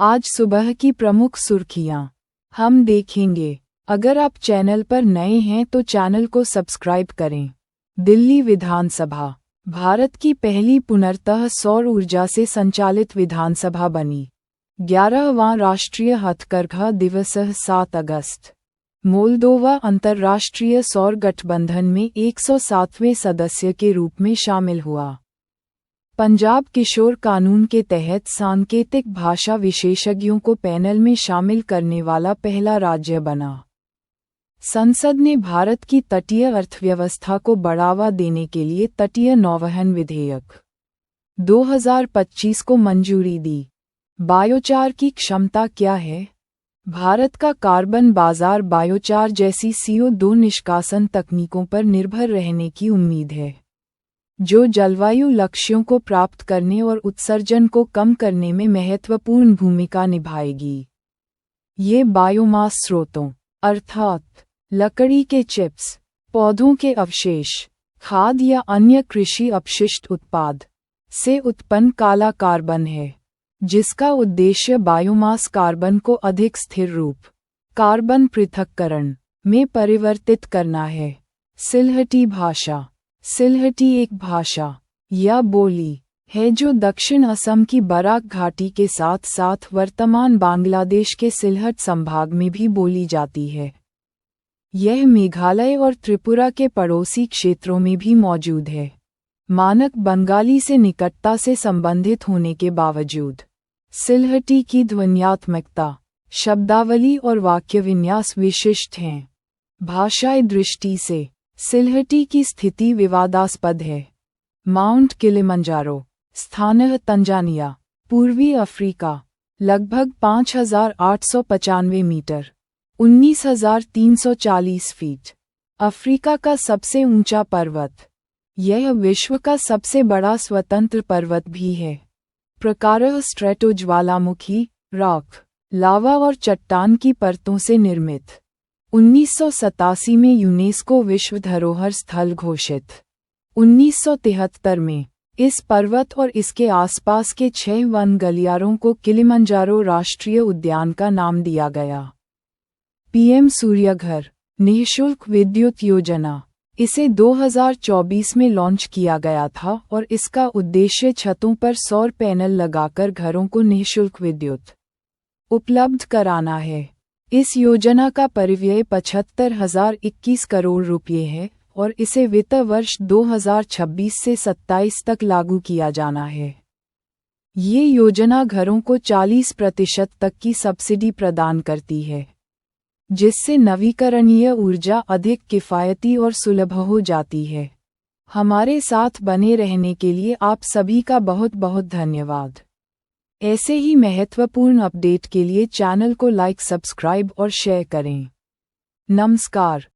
आज सुबह की प्रमुख सुर्खियां हम देखेंगे। अगर आप चैनल पर नए हैं तो चैनल को सब्सक्राइब करें। दिल्ली विधानसभा भारत की पहली पुनर्तः सौर ऊर्जा से संचालित विधानसभा बनी। 11वां राष्ट्रीय हथकरघा दिवस 7 अगस्त। मोल्दोवा अंतर्राष्ट्रीय सौर गठबंधन में 107वें सदस्य के रूप में शामिल हुआ। पंजाब किशोर कानून के तहत सांकेतिक भाषा विशेषज्ञों को पैनल में शामिल करने वाला पहला राज्य बना। संसद ने भारत की तटीय अर्थव्यवस्था को बढ़ावा देने के लिए तटीय नौवहन विधेयक 2025 को मंजूरी दी। बायोचार की क्षमता क्या है? भारत का कार्बन बाजार बायोचार जैसी CO2 निष्कासन तकनीकों पर निर्भर रहने की उम्मीद है, जो जलवायु लक्ष्यों को प्राप्त करने और उत्सर्जन को कम करने में महत्वपूर्ण भूमिका निभाएगी। ये बायोमास स्रोतों अर्थात लकड़ी के चिप्स, पौधों के अवशेष, खाद या अन्य कृषि अपशिष्ट उत्पाद से उत्पन्न काला कार्बन है, जिसका उद्देश्य बायोमास कार्बन को अधिक स्थिर रूप कार्बन पृथक्करण में परिवर्तित करना है। सिलहटी भाषा। सिलहटी एक भाषा या बोली है जो दक्षिण असम की बराक घाटी के साथ साथ वर्तमान बांग्लादेश के सिलहट संभाग में भी बोली जाती है। यह मेघालय और त्रिपुरा के पड़ोसी क्षेत्रों में भी मौजूद है। मानक बंगाली से निकटता से संबंधित होने के बावजूद सिलहटी की ध्वन्यात्मकता, शब्दावली और वाक्यविन्यास विशिष्ट हैं। भाषाई दृष्टि से सिलहटी की स्थिति विवादास्पद है। माउंट किलिमंजारो, स्थान तंजानिया, पूर्वी अफ्रीका, लगभग 5,895 मीटर, 19,340 फीट। अफ्रीका का सबसे ऊंचा पर्वत। यह विश्व का सबसे बड़ा स्वतंत्र पर्वत भी है। प्रकारः स्ट्रेटोज्वालामुखी, रॉक, लावा और चट्टान की परतों से निर्मित। 1987 में यूनेस्को विश्व धरोहर स्थल घोषित। 1973 में इस पर्वत और इसके आसपास के 6 वन गलियारों को किलिमंजारो राष्ट्रीय उद्यान का नाम दिया गया। PM सूर्यघर निःशुल्क विद्युत योजना। इसे 2024 में लॉन्च किया गया था और इसका उद्देश्य छतों पर सौर पैनल लगाकर घरों को निःशुल्क विद्युत उपलब्ध कराना है। इस योजना का परिव्यय 75,021 करोड़ रुपये है और इसे वित्त वर्ष 2026 से 27 तक लागू किया जाना है। ये योजना घरों को 40% तक की सब्सिडी प्रदान करती है, जिससे नवीकरणीय ऊर्जा अधिक किफ़ायती और सुलभ हो जाती है। हमारे साथ बने रहने के लिए आप सभी का बहुत बहुत धन्यवाद। ऐसे ही महत्वपूर्ण अपडेट के लिए चैनल को लाइक, सब्सक्राइब और शेयर करें। नमस्कार।